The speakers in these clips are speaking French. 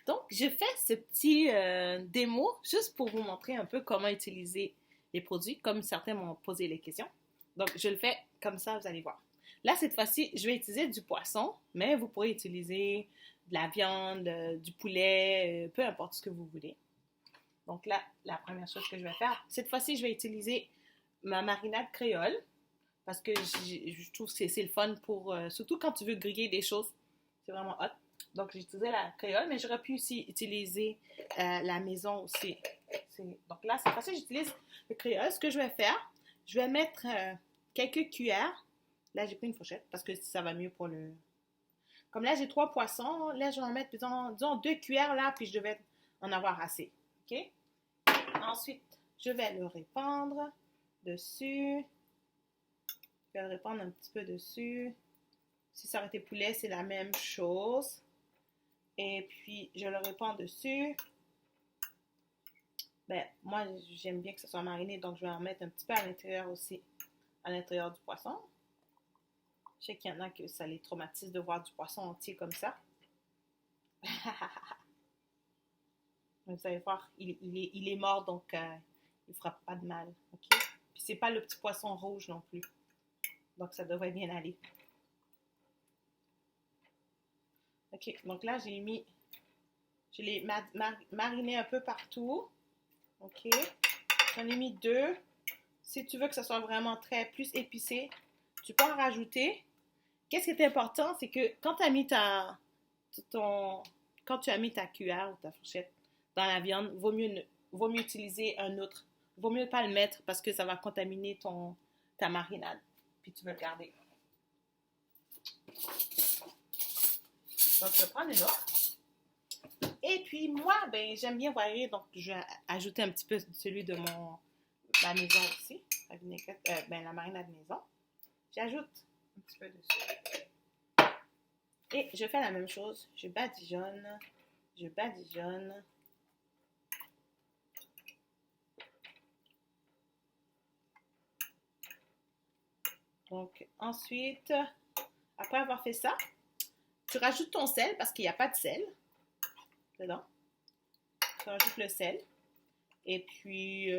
Donc, je fais ce petit démo juste pour vous montrer un peu comment utiliser les produits, comme certains m'ont posé les questions. Donc, je le fais comme ça, vous allez voir. Là, cette fois-ci, je vais utiliser du poisson, mais vous pourrez utiliser de la viande, du poulet, peu importe ce que vous voulez. Donc là, la première chose que je vais faire, cette fois-ci, je vais utiliser ma marinade créole parce que je trouve que c'est le fun pour, surtout quand tu veux griller des choses, c'est vraiment hot. Donc j'ai utilisé la créole, mais j'aurais pu aussi utiliser la maison aussi. Donc là, cette fois-ci, j'utilise le créole. Ce que je vais faire, je vais mettre quelques cuillères. Là, j'ai pris une fourchette parce que ça va mieux pour le... Comme là, j'ai 3 poissons. Là, je vais en mettre, disons 2 cuillères là, puis je devais en avoir assez. OK? Ensuite, je vais le répandre dessus. Je vais le répandre un petit peu dessus. Si ça aurait été poulet, c'est la même chose. Et puis, je le répands dessus. Ben, moi, j'aime bien que ça soit mariné, donc je vais en mettre un petit peu à l'intérieur aussi, à l'intérieur du poisson. Je sais qu'il y en a que ça les traumatise de voir du poisson entier comme ça. Vous allez voir, il est mort, donc il ne fera pas de mal. OK? Puis c'est pas le petit poisson rouge non plus. Donc ça devrait bien aller. OK, donc là, je l'ai mariné un peu partout. OK? J'en ai mis 2. Si tu veux que ça soit vraiment plus épicé, tu peux en rajouter. Qu'est-ce qui est important, c'est que quand tu as mis quand tu as mis ta cuillère ou ta fourchette dans la viande, vaut mieux utiliser un autre. Vaut mieux pas le mettre parce que ça va contaminer ta marinade. Puis tu veux le garder. Donc, je vais prendre une autre. Et puis, moi, ben, j'aime bien varier. Donc, je vais ajouter un petit peu celui de ma maison aussi. La marinade maison. J'ajoute un petit peu dessus. Et je fais la même chose. Je badigeonne. Je badigeonne. Donc, ensuite, après avoir fait ça, tu rajoutes ton sel parce qu'il n'y a pas de sel dedans. Tu rajoutes le sel. Et puis,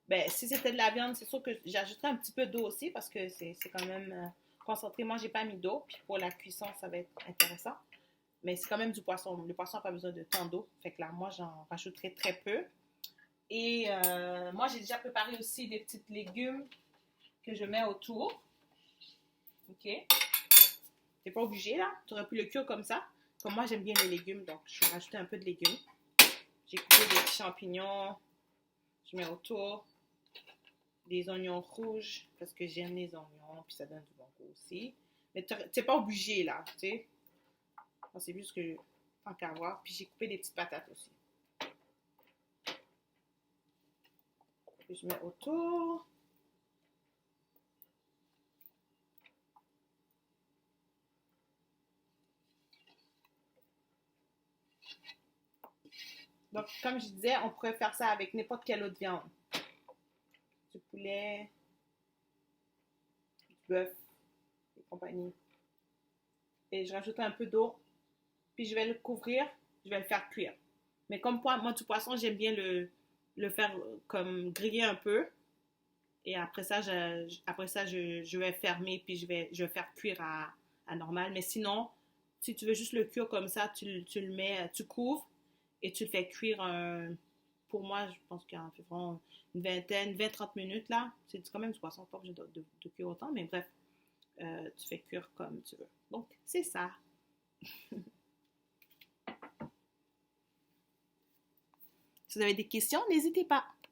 ben, si c'était de la viande, c'est sûr que j'ajouterais un petit peu d'eau aussi parce que c'est quand même concentré. Moi, j'ai pas mis d'eau. Puis pour la cuisson, ça va être intéressant. Mais c'est quand même du poisson. Le poisson n'a pas besoin de tant d'eau. Fait que là, moi, j'en rajouterai très peu. Et moi, j'ai déjà préparé aussi des petits légumes que je mets autour. OK? T'es pas obligé, là. Tu aurais pu le cuire comme ça. Comme moi, j'aime bien les légumes, donc je vais rajouter un peu de légumes. J'ai coupé des petits champignons. Je mets autour des oignons rouges parce que j'aime les oignons, puis ça donne du bon goût aussi. Mais t'es pas obligé, là, tu sais. C'est juste que tant qu'à voir. Puis j'ai coupé des petites patates aussi. Puis je mets autour. Donc, comme je disais, on pourrait faire ça avec n'importe quelle autre viande. Du poulet, du bœuf et compagnie. Et je rajoute un peu d'eau. Puis je vais le couvrir. Je vais le faire cuire. Mais comme moi, du poisson, j'aime bien le faire comme griller un peu. Et après ça, je vais fermer. Puis je vais faire cuire à normal. Mais sinon, si tu veux juste le cuire comme ça, tu le mets, tu couvres. Et tu le fais cuire, pour moi, je pense qu'il y a environ une vingtaine, 20-30 minutes là. C'est quand même du poisson, pas obligé de cuire autant, mais bref, tu fais cuire comme tu veux. Donc, c'est ça. Si vous avez des questions, n'hésitez pas.